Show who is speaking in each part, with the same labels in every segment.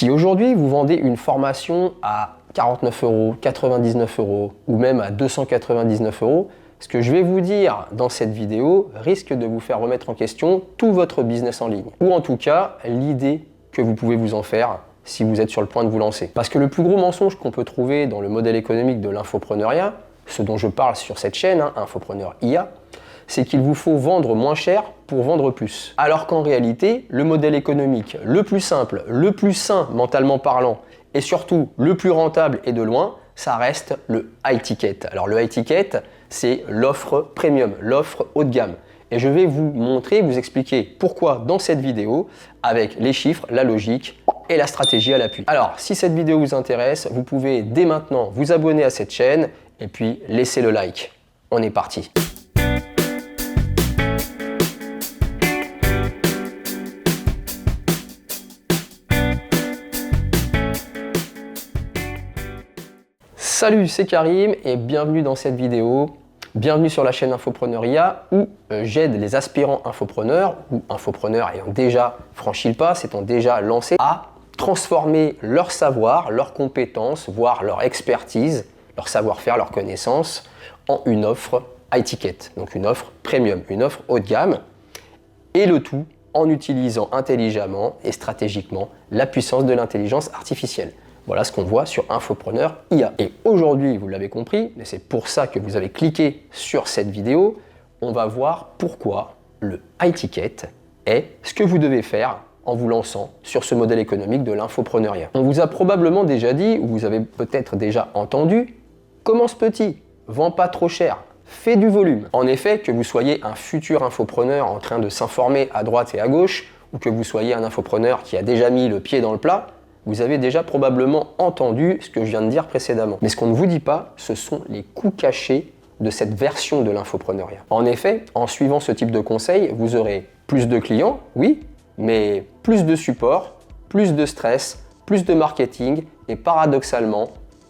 Speaker 1: Si aujourd'hui vous vendez une formation à 49 €, 99 € ou même à 299 €, ce que je vais vous dire dans cette vidéo risque de vous faire remettre en question tout votre business en ligne. Ou en tout cas, l'idée que vous pouvez vous en faire si vous êtes sur le point de vous lancer. Parce que le plus gros mensonge qu'on peut trouver dans le modèle économique de l'infopreneuriat, ce dont je parle sur cette chaîne, Infopreneur IA, c'est qu'il vous faut vendre moins cher pour vendre plus. Alors qu'en réalité, le modèle économique le plus simple, le plus sain mentalement parlant, et surtout le plus rentable et de loin, ça reste le high ticket. Alors le high ticket, c'est l'offre premium, l'offre haut de gamme. Et je vais vous montrer, vous expliquer pourquoi dans cette vidéo, avec les chiffres, la logique et la stratégie à l'appui. Alors, si cette vidéo vous intéresse, vous pouvez dès maintenant vous abonner à cette chaîne et puis laisser le like. On est parti. Salut, c'est Karim et bienvenue dans cette vidéo. Bienvenue sur la chaîne Infopreneur IA où j'aide les aspirants infopreneurs ou infopreneurs ayant déjà franchi le pas, s'étant déjà lancés, à transformer leur savoir, leurs compétences, voire leur expertise, leur savoir-faire, leurs connaissances en une offre high ticket, donc une offre premium, une offre haut de gamme, et le tout en utilisant intelligemment et stratégiquement la puissance de l'intelligence artificielle. Voilà ce qu'on voit sur Infopreneur IA. Et aujourd'hui, vous l'avez compris, et c'est pour ça que vous avez cliqué sur cette vidéo, on va voir pourquoi le high ticket est ce que vous devez faire en vous lançant sur ce modèle économique de l'infopreneuriat. On vous a probablement déjà dit, ou vous avez peut-être déjà entendu, commence petit, vends pas trop cher, fais du volume. En effet, que vous soyez un futur infopreneur en train de s'informer à droite et à gauche, ou que vous soyez un infopreneur qui a déjà mis le pied dans le plat, vous avez déjà probablement entendu ce que je viens de dire précédemment. Mais ce qu'on ne vous dit pas, ce sont les coûts cachés de cette version de l'infopreneuriat. En effet, en suivant ce type de conseils, vous aurez plus de clients, oui, mais plus de support, plus de stress, plus de marketing et paradoxalement,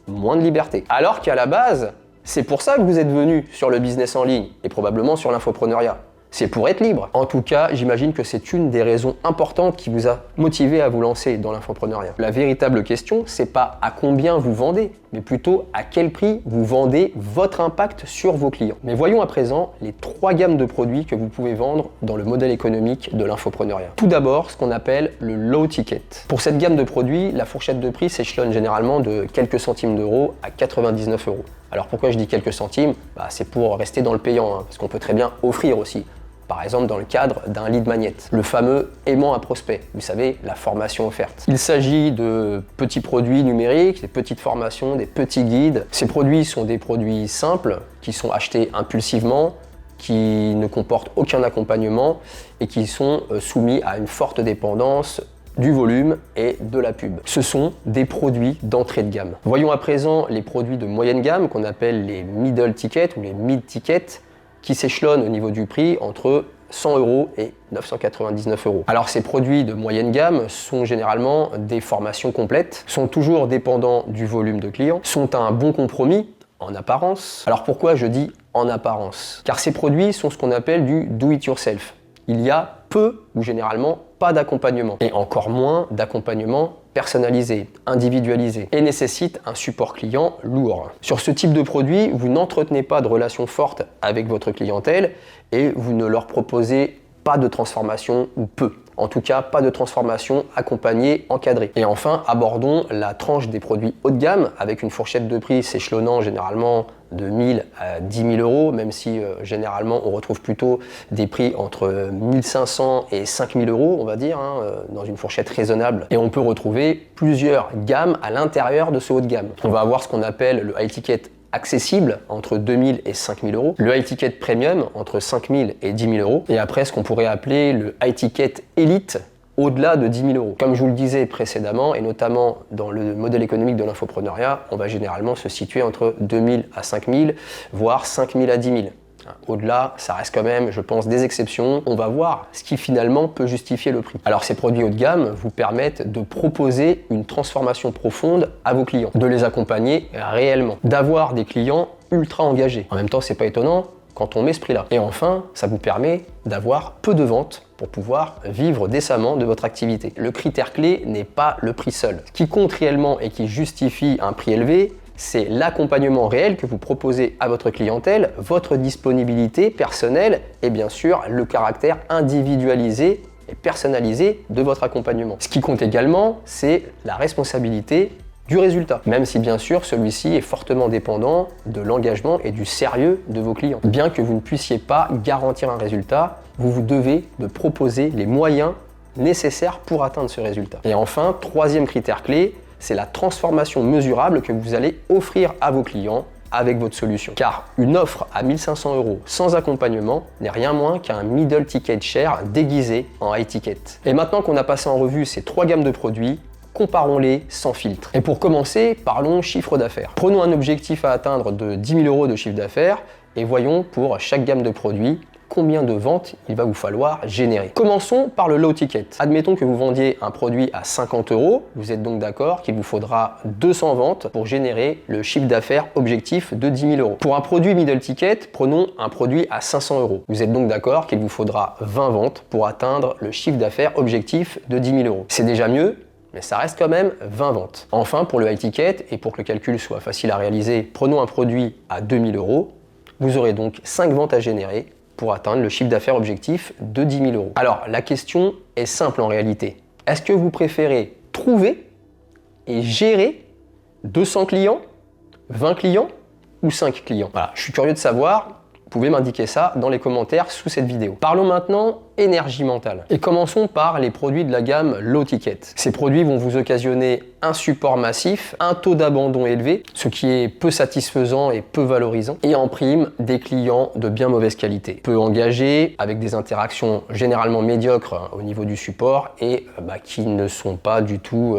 Speaker 1: moins de liberté. Alors qu'à la base, c'est pour ça que vous êtes venu sur le business en ligne et probablement sur l'infopreneuriat. C'est pour être libre. En tout cas, j'imagine que c'est une des raisons importantes qui vous a motivé à vous lancer dans l'infopreneuriat. La véritable question, c'est pas à combien vous vendez, mais plutôt à quel prix vous vendez votre impact sur vos clients. Mais voyons à présent les 3 gammes de produits que vous pouvez vendre dans le modèle économique de l'infopreneuriat. Tout d'abord, ce qu'on appelle le low ticket. Pour cette gamme de produits, la fourchette de prix s'échelonne généralement de quelques centimes d'euros à 99 €. Alors pourquoi je dis quelques centimes ? C'est pour rester dans le payant, parce qu'on peut très bien offrir aussi. Par exemple dans le cadre d'un lead magnet, le fameux aimant à prospect, vous savez, la formation offerte. Il s'agit de petits produits numériques, des petites formations, des petits guides. Ces produits sont des produits simples qui sont achetés impulsivement, qui ne comportent aucun accompagnement et qui sont soumis à une forte dépendance du volume et de la pub. Ce sont des produits d'entrée de gamme. Voyons à présent les produits de moyenne gamme qu'on appelle les middle tickets ou les mid tickets, qui s'échelonnent au niveau du prix entre 100 € et 999 €. Alors ces produits de moyenne gamme sont généralement des formations complètes, sont toujours dépendants du volume de clients, sont un bon compromis en apparence. Alors pourquoi je dis en apparence ? Car ces produits sont ce qu'on appelle du do it yourself. Il y a peu ou généralement pas d'accompagnement et encore moins d'accompagnement personnalisé, individualisé et nécessite un support client lourd. Sur ce type de produit, vous n'entretenez pas de relation forte avec votre clientèle et vous ne leur proposez pas de transformation ou peu. En tout cas, pas de transformation accompagnée, encadrée. Et enfin, abordons la tranche des produits haut de gamme avec une fourchette de prix s'échelonnant généralement de 1000 à 10 000 €, même si généralement on retrouve plutôt des prix entre 1500 et 5000 €, on va dire, dans une fourchette raisonnable. Et on peut retrouver plusieurs gammes à l'intérieur de ce haut de gamme. On va avoir ce qu'on appelle le high ticket accessible entre 2000 et 5000 €, le high ticket premium entre 5000 et 10 000 €, et après ce qu'on pourrait appeler le high ticket élite au-delà de 10 000 €. Comme je vous le disais précédemment, et notamment dans le modèle économique de l'infopreneuriat, on va généralement se situer entre 2000 à 5000, voire 5000 à 10 000. Au-delà, ça reste quand même, je pense, des exceptions. On va voir ce qui finalement peut justifier le prix. Alors ces produits haut de gamme vous permettent de proposer une transformation profonde à vos clients, de les accompagner réellement, d'avoir des clients ultra engagés. En même temps, c'est pas étonnant quand on met ce prix-là. Et enfin, ça vous permet d'avoir peu de ventes pour pouvoir vivre décemment de votre activité. Le critère clé n'est pas le prix seul. Ce qui compte réellement et qui justifie un prix élevé, c'est l'accompagnement réel que vous proposez à votre clientèle, votre disponibilité personnelle et bien sûr le caractère individualisé et personnalisé de votre accompagnement. Ce qui compte également, c'est la responsabilité du résultat, même si bien sûr celui-ci est fortement dépendant de l'engagement et du sérieux de vos clients. Bien que vous ne puissiez pas garantir un résultat, vous devez de proposer les moyens nécessaires pour atteindre ce résultat. Et enfin, troisième critère clé, c'est la transformation mesurable que vous allez offrir à vos clients avec votre solution. Car une offre à 1 500 € sans accompagnement n'est rien moins qu'un middle ticket share déguisé en high ticket. Et maintenant qu'on a passé en revue ces 3 gammes de produits, comparons-les sans filtre. Et pour commencer, parlons chiffre d'affaires. Prenons un objectif à atteindre de 10 000 € de chiffre d'affaires et voyons pour chaque gamme de produits combien de ventes il va vous falloir générer. Commençons par le low ticket. Admettons que vous vendiez un produit à 50 €, vous êtes donc d'accord qu'il vous faudra 200 ventes pour générer le chiffre d'affaires objectif de 10 000 €. Pour un produit middle ticket, prenons un produit à 500 €. Vous êtes donc d'accord qu'il vous faudra 20 ventes pour atteindre le chiffre d'affaires objectif de 10 000 €. C'est déjà mieux, mais ça reste quand même 20 ventes. Enfin, pour le high ticket, et pour que le calcul soit facile à réaliser, prenons un produit à 2 000 €. Vous aurez donc 5 ventes à générer pour atteindre le chiffre d'affaires objectif de 10 000 €. Alors, la question est simple en réalité. Est-ce que vous préférez trouver et gérer 200 clients, 20 clients ou 5 clients? Voilà, je suis curieux de savoir. Vous pouvez m'indiquer ça dans les commentaires sous cette vidéo. Parlons maintenant énergie mentale. Et commençons par les produits de la gamme low ticket. Ces produits vont vous occasionner un support massif, un taux d'abandon élevé, ce qui est peu satisfaisant et peu valorisant, et en prime des clients de bien mauvaise qualité, peu engagés, avec des interactions généralement médiocres au niveau du support et qui ne sont pas du tout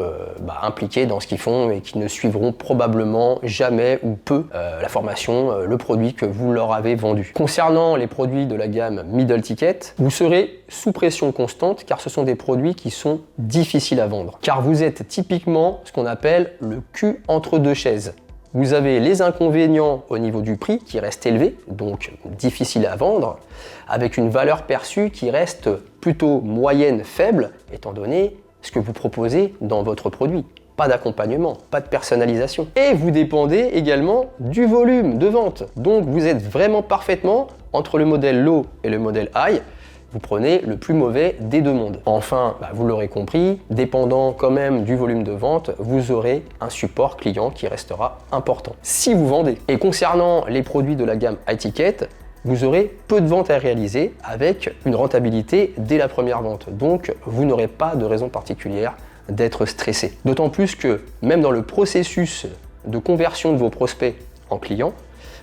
Speaker 1: impliqués dans ce qu'ils font et qui ne suivront probablement jamais ou peu la formation, le produit que vous leur avez vendu. Concernant les produits de la gamme middle ticket, vous serez sous pression constante car ce sont des produits qui sont difficiles à vendre. Car vous êtes typiquement ce qu'on appelle le cul entre deux chaises. Vous avez les inconvénients au niveau du prix qui reste élevé, donc difficile à vendre, avec une valeur perçue qui reste plutôt moyenne, faible, étant donné ce que vous proposez dans votre produit. Pas d'accompagnement, pas de personnalisation. Et vous dépendez également du volume de vente. Donc vous êtes vraiment parfaitement entre le modèle low et le modèle high. Vous prenez le plus mauvais des deux mondes. Enfin, vous l'aurez compris, dépendant quand même du volume de vente, vous aurez un support client qui restera important si vous vendez. Et concernant les produits de la gamme high ticket, vous aurez peu de ventes à réaliser avec une rentabilité dès la première vente. Donc, vous n'aurez pas de raison particulière d'être stressé. D'autant plus que même dans le processus de conversion de vos prospects en clients,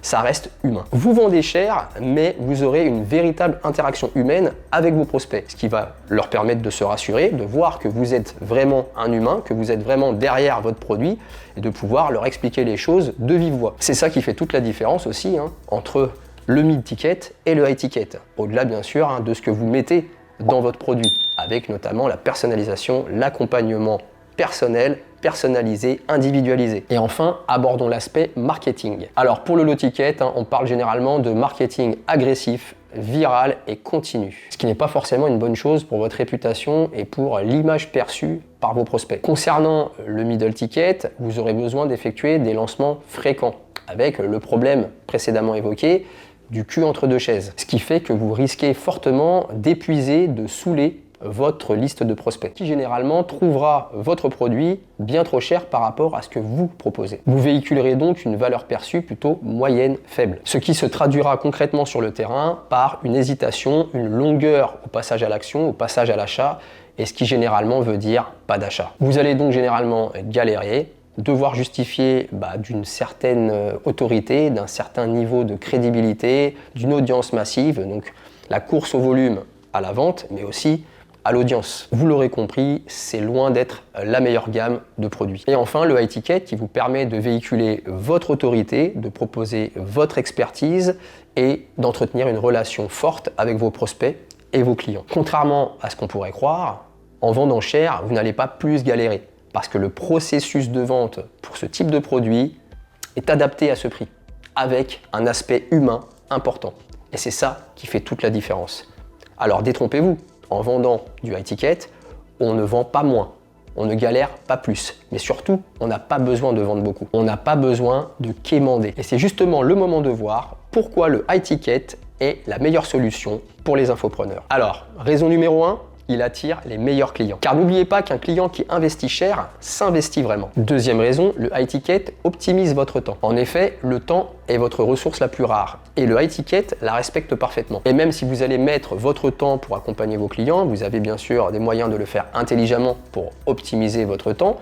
Speaker 1: ça reste humain. Vous vendez cher, mais vous aurez une véritable interaction humaine avec vos prospects, ce qui va leur permettre de se rassurer, de voir que vous êtes vraiment un humain, que vous êtes vraiment derrière votre produit et de pouvoir leur expliquer les choses de vive voix. C'est ça qui fait toute la différence aussi entre le mid-ticket et le high-ticket. Au-delà bien sûr de ce que vous mettez dans votre produit, avec notamment la personnalisation, l'accompagnement personnel, personnalisé, individualisé. Et enfin, abordons l'aspect marketing. Alors pour le low ticket, on parle généralement de marketing agressif, viral et continu. Ce qui n'est pas forcément une bonne chose pour votre réputation et pour l'image perçue par vos prospects. Concernant le middle ticket, vous aurez besoin d'effectuer des lancements fréquents avec le problème précédemment évoqué du cul entre deux chaises. Ce qui fait que vous risquez fortement d'épuiser, de saouler votre liste de prospects, qui généralement trouvera votre produit bien trop cher par rapport à ce que vous proposez. Vous véhiculerez donc une valeur perçue plutôt moyenne, faible, ce qui se traduira concrètement sur le terrain par une hésitation, une longueur au passage à l'action, au passage à l'achat, et ce qui généralement veut dire pas d'achat. Vous allez donc généralement galérer, devoir justifier d'une certaine autorité, d'un certain niveau de crédibilité, d'une audience massive, donc la course au volume à la vente, mais aussi à l'audience. Vous l'aurez compris, c'est loin d'être la meilleure gamme de produits. Et enfin, le high ticket qui vous permet de véhiculer votre autorité, de proposer votre expertise et d'entretenir une relation forte avec vos prospects et vos clients. Contrairement à ce qu'on pourrait croire, en vendant cher, vous n'allez pas plus galérer parce que le processus de vente pour ce type de produit est adapté à ce prix, avec un aspect humain important. Et c'est ça qui fait toute la différence. Alors détrompez-vous, en vendant du high ticket, on ne vend pas moins, on ne galère pas plus, mais surtout, on n'a pas besoin de vendre beaucoup. On n'a pas besoin de quémander. Et c'est justement le moment de voir pourquoi le high ticket est la meilleure solution pour les infopreneurs. Alors, raison numéro 1, il attire les meilleurs clients. Car n'oubliez pas qu'un client qui investit cher s'investit vraiment. Deuxième raison, le high ticket optimise votre temps. En effet, le temps est votre ressource la plus rare et le high ticket la respecte parfaitement. Et même si vous allez mettre votre temps pour accompagner vos clients, vous avez bien sûr des moyens de le faire intelligemment pour optimiser votre temps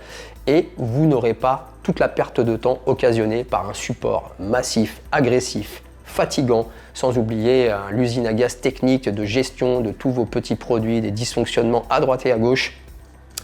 Speaker 1: et vous n'aurez pas toute la perte de temps occasionnée par un support massif, agressif, fatigant, sans oublier l'usine à gaz technique de gestion de tous vos petits produits, des dysfonctionnements à droite et à gauche.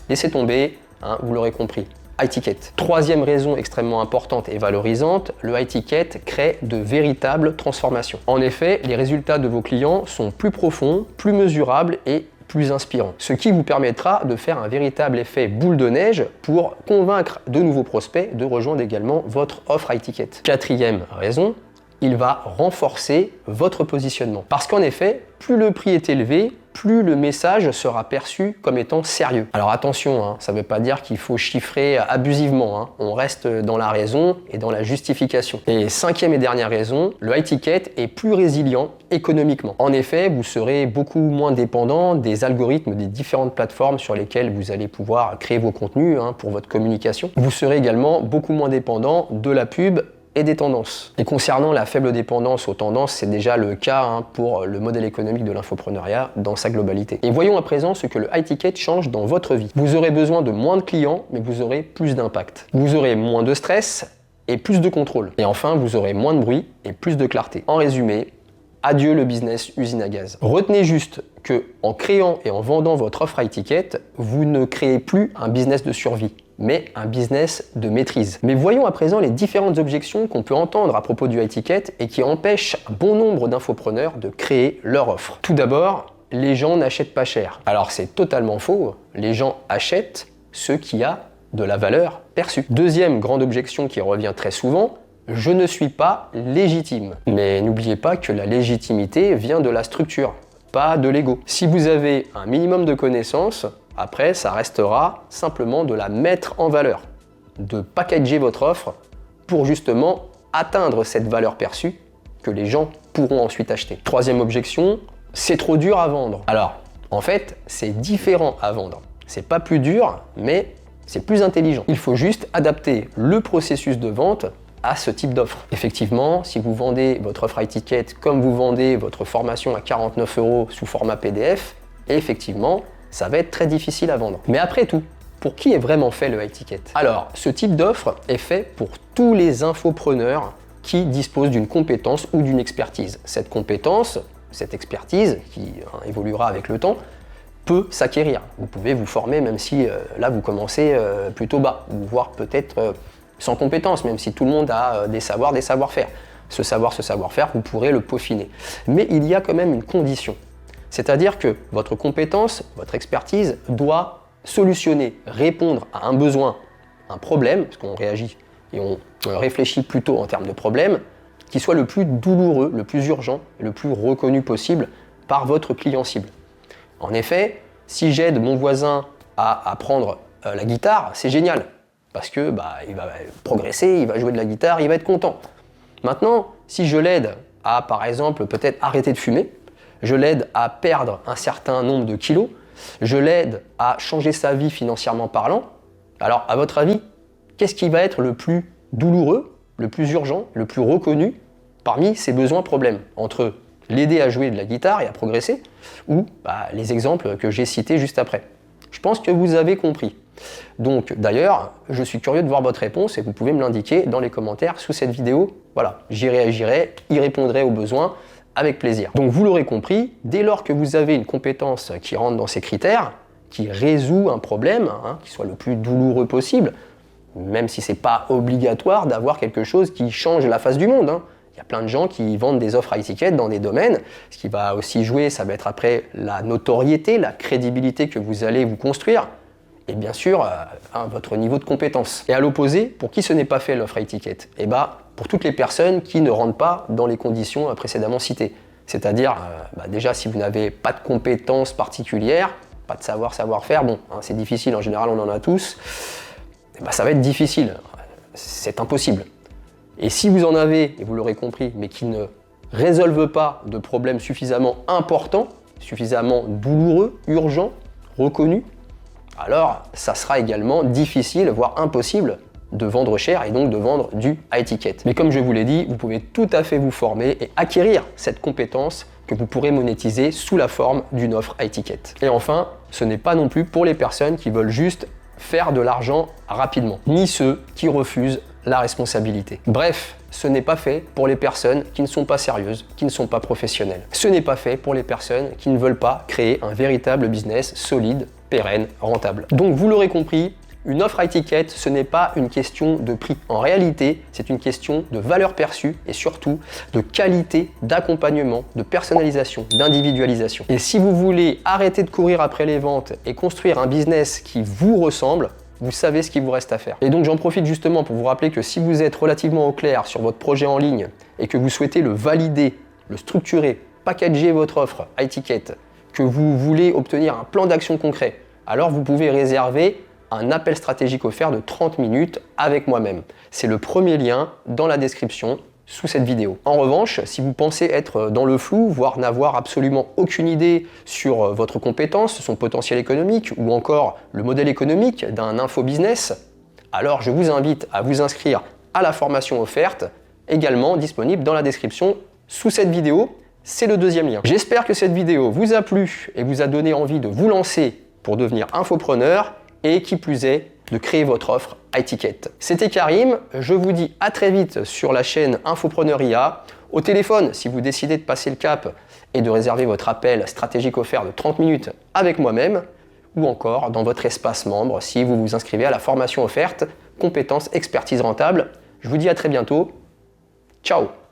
Speaker 1: Laissez tomber, vous l'aurez compris. High ticket. Troisième raison extrêmement importante et valorisante, le high ticket crée de véritables transformations. En effet, les résultats de vos clients sont plus profonds, plus mesurables et plus inspirants. Ce qui vous permettra de faire un véritable effet boule de neige pour convaincre de nouveaux prospects de rejoindre également votre offre high ticket. Quatrième raison, il va renforcer votre positionnement. Parce qu'en effet, plus le prix est élevé, plus le message sera perçu comme étant sérieux. Alors attention, ça ne veut pas dire qu'il faut chiffrer abusivement. On reste dans la raison et dans la justification. Et cinquième et dernière raison, le high ticket est plus résilient économiquement. En effet, vous serez beaucoup moins dépendant des algorithmes des différentes plateformes sur lesquelles vous allez pouvoir créer vos contenus pour votre communication. Vous serez également beaucoup moins dépendant de la pub et des tendances. Et concernant la faible dépendance aux tendances, c'est déjà le cas pour le modèle économique de l'infoprenariat dans sa globalité. Et voyons à présent ce que le high ticket change dans votre vie. Vous aurez besoin de moins de clients, mais vous aurez plus d'impact. Vous aurez moins de stress et plus de contrôle. Et enfin, vous aurez moins de bruit et plus de clarté. En résumé, adieu le business usine à gaz. Retenez juste que en créant et en vendant votre offre high ticket, vous ne créez plus un business de survie, mais un business de maîtrise. Mais voyons à présent les différentes objections qu'on peut entendre à propos du high ticket et qui empêchent un bon nombre d'infopreneurs de créer leur offre. Tout d'abord, les gens n'achètent pas cher. Alors c'est totalement faux, les gens achètent ce qui a de la valeur perçue. Deuxième grande objection qui revient très souvent, je ne suis pas légitime. Mais n'oubliez pas que la légitimité vient de la structure, pas de l'ego. Si vous avez un minimum de connaissances, après, ça restera simplement de la mettre en valeur, de packager votre offre pour justement atteindre cette valeur perçue que les gens pourront ensuite acheter. Troisième objection, c'est trop dur à vendre. Alors, en fait, c'est différent à vendre. C'est pas plus dur, mais c'est plus intelligent. Il faut juste adapter le processus de vente à ce type d'offre. Effectivement, si vous vendez votre offre high ticket comme vous vendez votre formation à 49 € sous format PDF, effectivement, ça va être très difficile à vendre. Mais après tout, pour qui est vraiment fait le high ticket? Alors, ce type d'offre est fait pour tous les infopreneurs qui disposent d'une compétence ou d'une expertise. Cette compétence, cette expertise, qui évoluera avec le temps, peut s'acquérir. Vous pouvez vous former même si là vous commencez plutôt bas, ou voire peut-être sans compétence, même si tout le monde a des savoirs, des savoir-faire. Ce savoir-faire, vous pourrez le peaufiner. Mais il y a quand même une condition. C'est-à-dire que votre compétence, votre expertise doit solutionner, répondre à un besoin, un problème, parce qu'on réagit et on réfléchit plutôt en termes de problème, qui soit le plus douloureux, le plus urgent, le plus reconnu possible par votre client cible. En effet, si j'aide mon voisin à apprendre la guitare, c'est génial, parce que il va progresser, il va jouer de la guitare, il va être content. Maintenant, si je l'aide à, par exemple, peut-être arrêter de fumer, je l'aide à perdre un certain nombre de kilos, je l'aide à changer sa vie financièrement parlant, alors à votre avis, qu'est-ce qui va être le plus douloureux, le plus urgent, le plus reconnu parmi ces besoins-problèmes, entre l'aider à jouer de la guitare et à progresser, ou les exemples que j'ai cités juste après? Je pense que vous avez compris. Donc d'ailleurs, je suis curieux de voir votre réponse et vous pouvez me l'indiquer dans les commentaires sous cette vidéo. Voilà, j'y réagirai, y répondrai aux besoins avec plaisir. Donc vous l'aurez compris, dès lors que vous avez une compétence qui rentre dans ces critères, qui résout un problème, qui soit le plus douloureux possible, même si c'est pas obligatoire d'avoir quelque chose qui change la face du monde. Il y a plein de gens qui vendent des offres high ticket dans des domaines. Ce qui va aussi jouer, ça va être après la notoriété, la crédibilité que vous allez vous construire. Et bien sûr, votre niveau de compétence. Et à l'opposé, pour qui ce n'est pas fait l'offre high ticket? Pour toutes les personnes qui ne rentrent pas dans les conditions précédemment citées. C'est-à-dire, déjà, si vous n'avez pas de compétences particulières, pas de savoir-faire, bon, hein, c'est difficile, en général, on en a tous, ça va être difficile, c'est impossible. Et si vous en avez, et vous l'aurez compris, mais qui ne résolvent pas de problèmes suffisamment importants, suffisamment douloureux, urgents, reconnus, alors ça sera également difficile, voire impossible, de vendre cher et donc de vendre du high ticket. Mais comme je vous l'ai dit, vous pouvez tout à fait vous former et acquérir cette compétence que vous pourrez monétiser sous la forme d'une offre high ticket. Et enfin, ce n'est pas non plus pour les personnes qui veulent juste faire de l'argent rapidement, ni ceux qui refusent la responsabilité. Bref, ce n'est pas fait pour les personnes qui ne sont pas sérieuses, qui ne sont pas professionnelles. Ce n'est pas fait pour les personnes qui ne veulent pas créer un véritable business solide, pérenne, rentable. Donc vous l'aurez compris, une offre high ticket, ce n'est pas une question de prix. En réalité, c'est une question de valeur perçue et surtout de qualité d'accompagnement, de personnalisation, d'individualisation. Et si vous voulez arrêter de courir après les ventes et construire un business qui vous ressemble, vous savez ce qu'il vous reste à faire. Et donc j'en profite justement pour vous rappeler que si vous êtes relativement au clair sur votre projet en ligne et que vous souhaitez le valider, le structurer, packager votre offre high ticket, que vous voulez obtenir un plan d'action concret, alors vous pouvez réserver un appel stratégique offert de 30 minutes avec moi-même. C'est le premier lien dans la description sous cette vidéo. En revanche, si vous pensez être dans le flou, voire n'avoir absolument aucune idée sur votre compétence, son potentiel économique ou encore le modèle économique d'un infobusiness, alors je vous invite à vous inscrire à la formation offerte, également disponible dans la description sous cette vidéo. C'est le deuxième lien. J'espère que cette vidéo vous a plu et vous a donné envie de vous lancer pour devenir infopreneur et qui plus est, de créer votre offre high ticket. C'était Karim, je vous dis à très vite sur la chaîne Infopreneur IA. Au téléphone, si vous décidez de passer le cap et de réserver votre appel stratégique offert de 30 minutes avec moi-même, ou encore dans votre espace membre si vous vous inscrivez à la formation offerte Compétences Expertise Rentable. Je vous dis à très bientôt. Ciao!